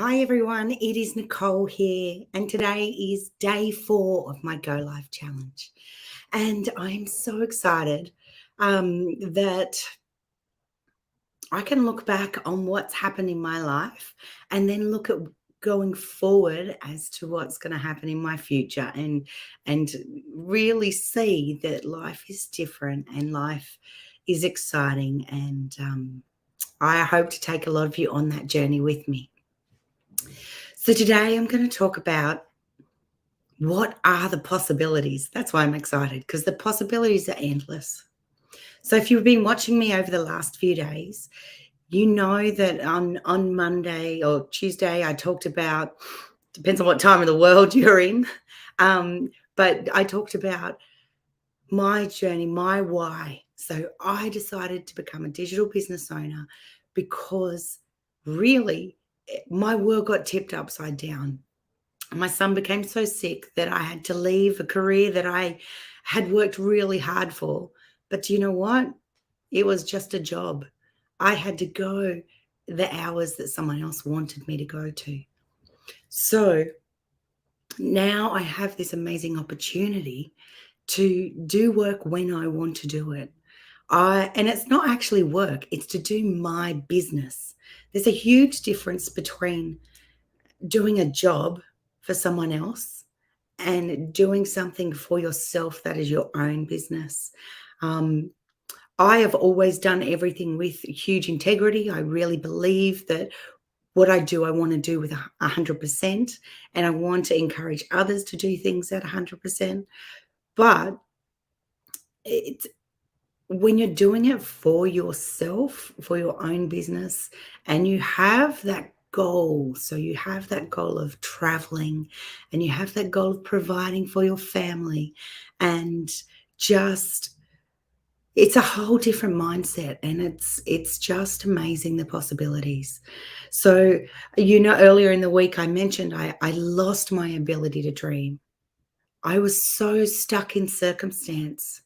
Hi everyone, it is Nicole here, and today is day 4 of my Go Live Challenge. And I'm so excited that I can look back on what's happened in my life and then look at going forward as to what's going to happen in my future and really see that life is different and life is exciting. And I hope to take a lot of you on that journey with me. So today I'm going to talk about what are the possibilities. That's why I'm excited, because the possibilities are endless. So if you've been watching me over the last few days, you know that on Monday or Tuesday I talked about, depends on what time of the world you're in, but I talked about my journey, my why. So I decided to become a digital business owner because really my world got tipped upside down. My son became so sick that I had to leave a career that I had worked really hard for. But do you know what? It was just a job. I had to go the hours that someone else wanted me to go to. So now I have this amazing opportunity to do work when I want to do it. And it's not actually work, it's to do my business. There's a huge difference between doing a job for someone else and doing something for yourself that is your own business. I have always done everything with huge integrity. I really believe that what I do, I want to do with 100%, and I want to encourage others to do things at 100%. But it's when you're doing it for yourself, for your own business, and you have that goal. So you have that goal of traveling, and you have that goal of providing for your family, and just it's a whole different mindset, and it's just amazing, the possibilities. So, earlier in the week I mentioned I lost my ability to dream. I was so stuck in circumstance.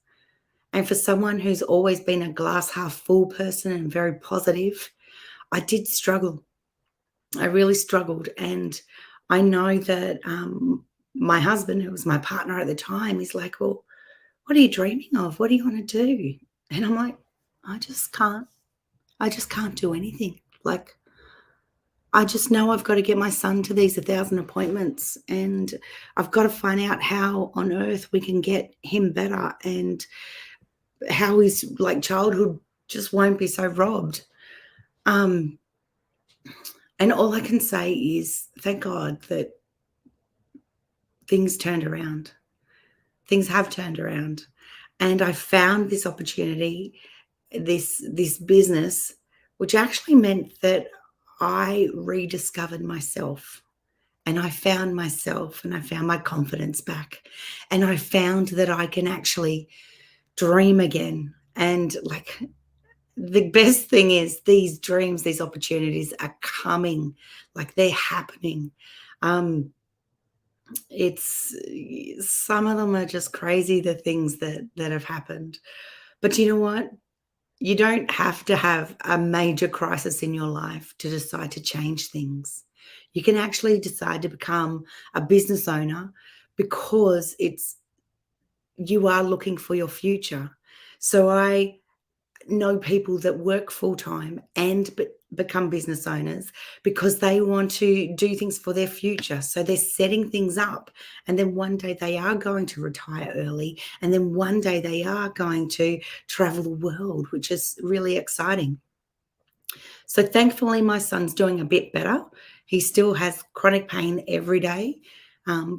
And for someone who's always been a glass half full person and very positive, I did struggle. I really struggled. And I know that my husband, who was my partner at the time, is like, well, what are you dreaming of? What do you want to do? And I'm like, I just can't. I just can't do anything. Like, I just know I've got to get my son to these 1,000 appointments, and I've got to find out how on earth we can get him better and how his childhood just won't be so robbed. And all I can say is thank God that things turned around. Things have turned around. And I found this opportunity, this business, which actually meant that I rediscovered myself, and I found myself, and I found my confidence back, and I found that I can actually dream again. And the best thing is these dreams, these opportunities are coming, they're happening. It's some of them are just crazy, the things that have happened. But you know what? You don't have to have a major crisis in your life to decide to change things. You can actually decide to become a business owner because you are looking for your future. So I know people that work full-time and become business owners because they want to do things for their future. So they're setting things up, and then one day they are going to retire early, and then one day they are going to travel the world, which is really exciting. So thankfully my son's doing a bit better. He still has chronic pain every day,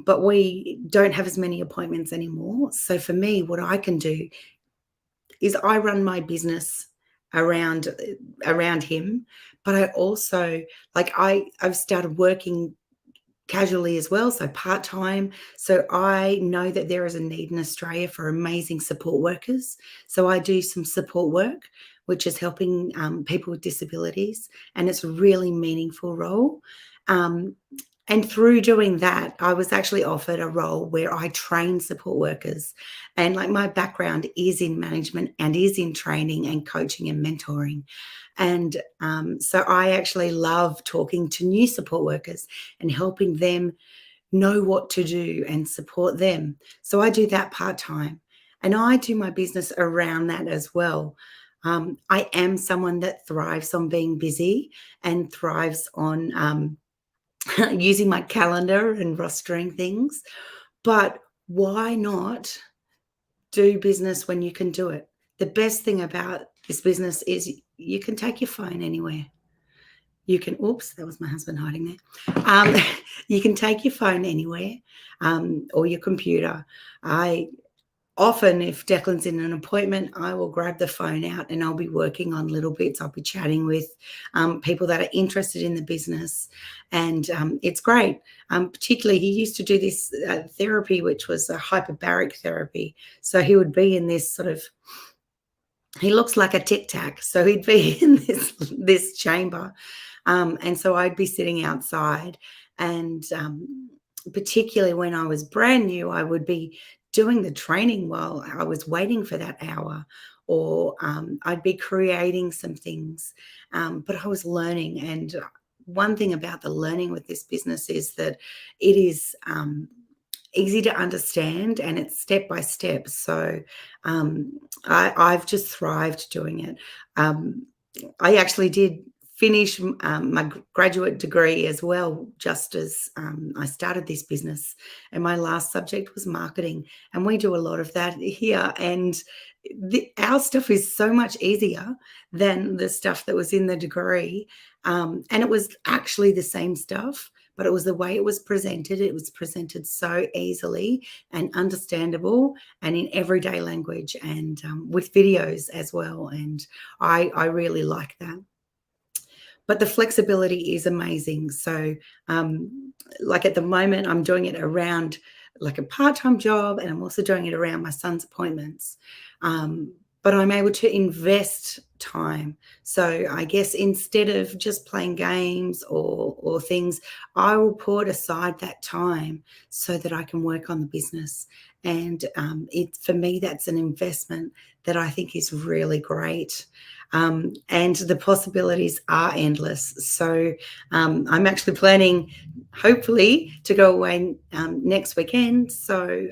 but we don't have as many appointments anymore. So for me, what I can do is I run my business around him, but I also I've started working casually as well, so part-time. So I know that there is a need in Australia for amazing support workers. So I do some support work, which is helping people with disabilities, and it's a really meaningful role. And through doing that, I was actually offered a role where I train support workers. And like my background is in management and is in training and coaching and mentoring. And so I actually love talking to new support workers and helping them know what to do and support them. So I do that part time. And I do my business around that as well. I am someone that thrives on being busy and thrives on using my calendar and rostering things. But why not do business when you can do it? The best thing about this business is you can take your phone anywhere. You can, oops, that was my husband hiding there. You can take your phone anywhere, or your computer. I often, if Declan's in an appointment, I will grab the phone out and I'll be working on little bits. I'll be chatting with people that are interested in the business, and it's great. Particularly, he used to do this therapy, which was a hyperbaric therapy. So he would be in this sort of, he looks like a tic tac, so he'd be in this chamber, and so I'd be sitting outside, and particularly when I was brand new, I would be doing the training while I was waiting for that hour, or I'd be creating some things, but I was learning. And one thing about the learning with this business is that it is easy to understand and it's step by step. So I've just thrived doing it. I actually did finish my graduate degree as well, just as I started this business. And my last subject was marketing. And we do a lot of that here. And our stuff is so much easier than the stuff that was in the degree. And it was actually the same stuff, but it was the way it was presented. It was presented so easily and understandable and in everyday language, and with videos as well. And I really like that. But the flexibility is amazing. So like at the moment, I'm doing it around like a part-time job, and I'm also doing it around my son's appointments. But I'm able to invest time. So I guess instead of just playing games or things, I will put aside that time so that I can work on the business. And for me, that's an investment that I think is really great. And the possibilities are endless. So I'm actually planning, hopefully, to go away next weekend. So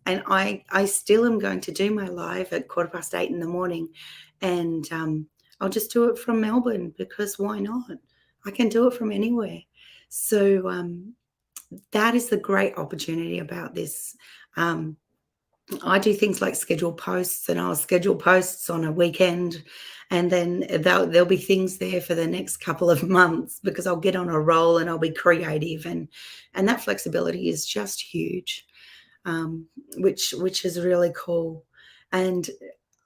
and I still am going to do my live at 8:15 in the morning, and I'll just do it from Melbourne, because why not? I can do it from anywhere. So that is the great opportunity about this. I do things like schedule posts, and I'll schedule posts on a weekend, and then there'll be things there for the next couple of months, because I'll get on a roll and I'll be creative, and that flexibility is just huge, which is really cool. And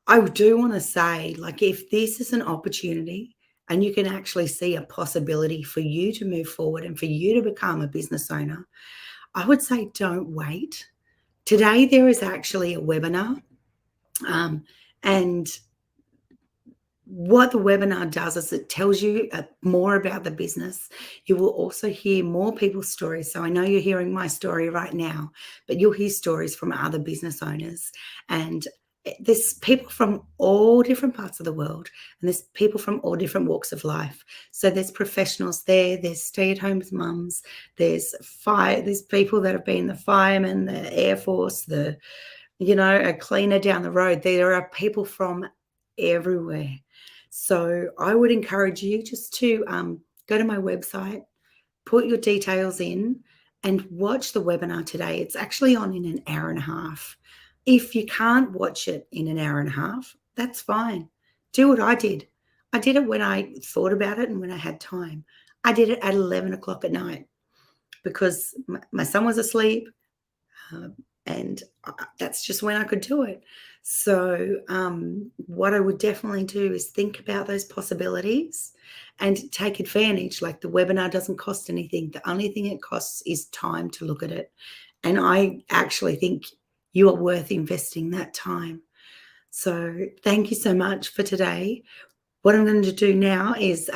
I do want to say, like, if this is an opportunity and you can actually see a possibility for you to move forward and for you to become a business owner, I would say don't wait. Today, there is actually a webinar, and what the webinar does is it tells you more about the business. You will also hear more people's stories. So I know you're hearing my story right now, but you'll hear stories from other business owners. And there's people from all different parts of the world, and there's people from all different walks of life. So there's professionals there, there's stay-at-home mums, there's people that have been the firemen, the Air Force, a cleaner down the road. There are people from everywhere. So I would encourage you just to go to my website, put your details in, and watch the webinar today. It's actually on in an hour and a half. If you can't watch it in an hour and a half, that's fine. Do what I did. I did it when I thought about it and when I had time. I did it at 11 o'clock at night, because my son was asleep, and that's just when I could do it. So what I would definitely do is think about those possibilities and take advantage. Like, the webinar doesn't cost anything. The only thing it costs is time to look at it. And I actually think you are worth investing that time. So thank you so much for today. What I'm going to do now is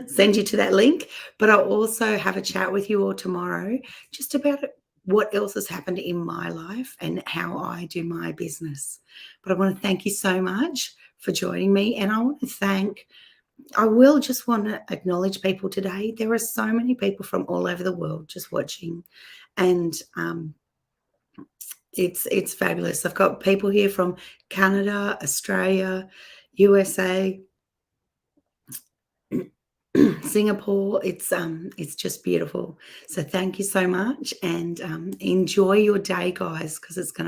send you to that link, but I'll also have a chat with you all tomorrow just about what else has happened in my life and how I do my business. But I want to thank you so much for joining me. And I will just want to acknowledge people today. There are so many people from all over the world just watching, and it's fabulous. I've got people here from Canada, Australia, USA, Singapore. It's just beautiful. So thank you so much, and enjoy your day, guys, because it's going to